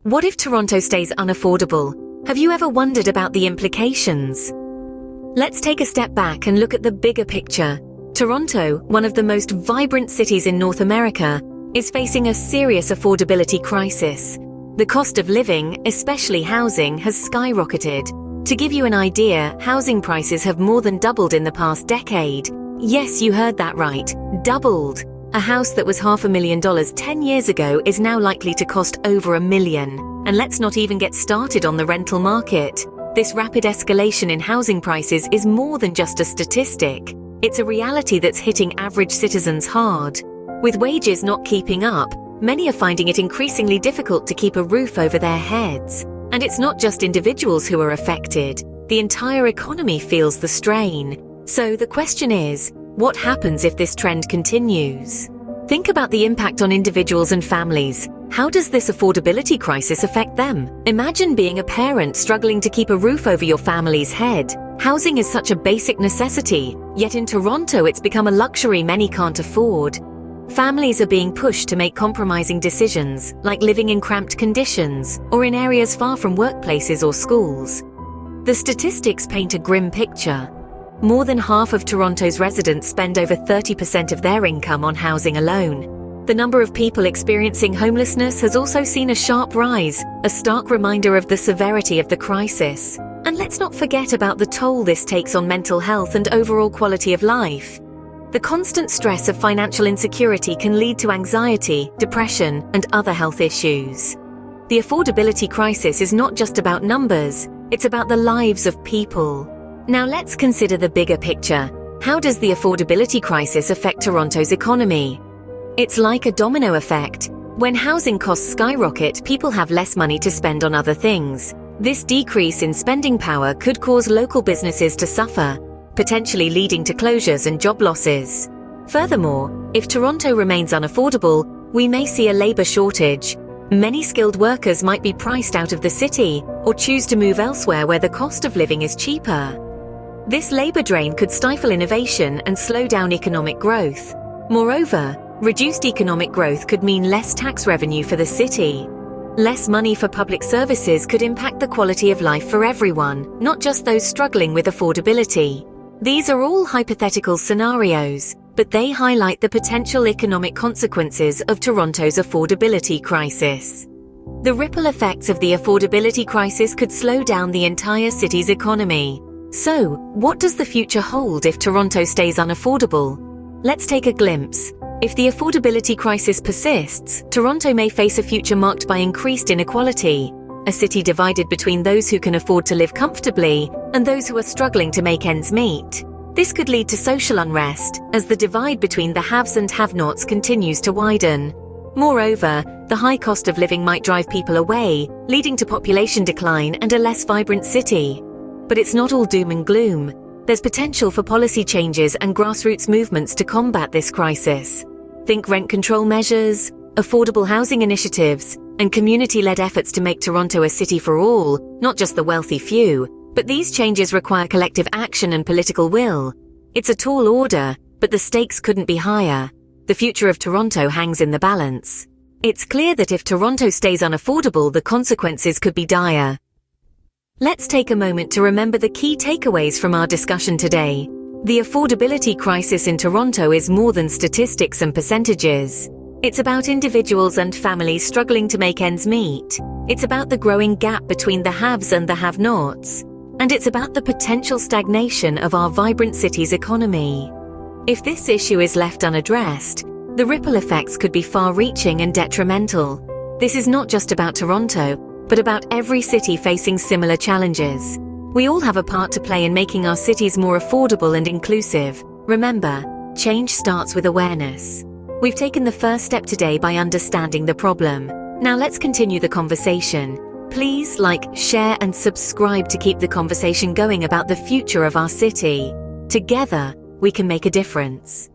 What if Toronto stays unaffordable? Have you ever wondered about the implications? Let's take a step back and look at the bigger picture. Toronto, one of the most vibrant cities in North America, is facing a serious affordability crisis. The cost of living, especially housing, has skyrocketed. To give you an idea, housing prices have more than doubled in the past decade. Yes, you heard that right. Doubled. A house that was $500,000 10 years ago is now likely to cost over $1 million. And let's not even get started on the rental market. This rapid escalation in housing prices is more than just a statistic. It's a reality that's hitting average citizens hard. With wages not keeping up, many are finding it increasingly difficult to keep a roof over their heads. And it's not just individuals who are affected. The entire economy feels the strain. So the question is, what happens if this trend continues? Think about the impact on individuals and families. How does this affordability crisis affect them? Imagine being a parent struggling to keep a roof over your family's head. Housing is such a basic necessity, yet in Toronto it's become a luxury many can't afford. Families are being pushed to make compromising decisions, like living in cramped conditions or in areas far from workplaces or schools. The statistics paint a grim picture. More than half of Toronto's residents spend over 30% of their income on housing alone. The number of people experiencing homelessness has also seen a sharp rise, a stark reminder of the severity of the crisis. And let's not forget about the toll this takes on mental health and overall quality of life. The constant stress of financial insecurity can lead to anxiety, depression, and other health issues. The affordability crisis is not just about numbers, it's about the lives of people. Now let's consider the bigger picture. How does the affordability crisis affect Toronto's economy? It's like a domino effect. When housing costs skyrocket, people have less money to spend on other things. This decrease in spending power could cause local businesses to suffer, potentially leading to closures and job losses. Furthermore, if Toronto remains unaffordable, we may see a labor shortage. Many skilled workers might be priced out of the city or choose to move elsewhere where the cost of living is cheaper. This labor drain could stifle innovation and slow down economic growth. Moreover, reduced economic growth could mean less tax revenue for the city. Less money for public services could impact the quality of life for everyone, not just those struggling with affordability. These are all hypothetical scenarios, but they highlight the potential economic consequences of Toronto's affordability crisis. The ripple effects of the affordability crisis could slow down the entire city's economy. So, what does the future hold if Toronto stays unaffordable? Let's take a glimpse. If the affordability crisis persists, Toronto may face a future marked by increased inequality, a city divided between those who can afford to live comfortably and those who are struggling to make ends meet. This could lead to social unrest, as the divide between the haves and have-nots continues to widen. Moreover, the high cost of living might drive people away, leading to population decline and a less vibrant city. But it's not all doom and gloom. There's potential for policy changes and grassroots movements to combat this crisis. Think rent control measures, affordable housing initiatives, and community-led efforts to make Toronto a city for all, not just the wealthy few. But these changes require collective action and political will. It's a tall order, but the stakes couldn't be higher. The future of Toronto hangs in the balance. It's clear that if Toronto stays unaffordable, the consequences could be dire. Let's take a moment to remember the key takeaways from our discussion today. The affordability crisis in Toronto is more than statistics and percentages. It's about individuals and families struggling to make ends meet. It's about the growing gap between the haves and the have-nots. And it's about the potential stagnation of our vibrant city's economy. If this issue is left unaddressed, the ripple effects could be far-reaching and detrimental. This is not just about Toronto, but about every city facing similar challenges. We all have a part to play in making our cities more affordable and inclusive. Remember, change starts with awareness. We've taken the first step today by understanding the problem. Now let's continue the conversation. Please like, share, and subscribe to keep the conversation going about the future of our city. Together, we can make a difference.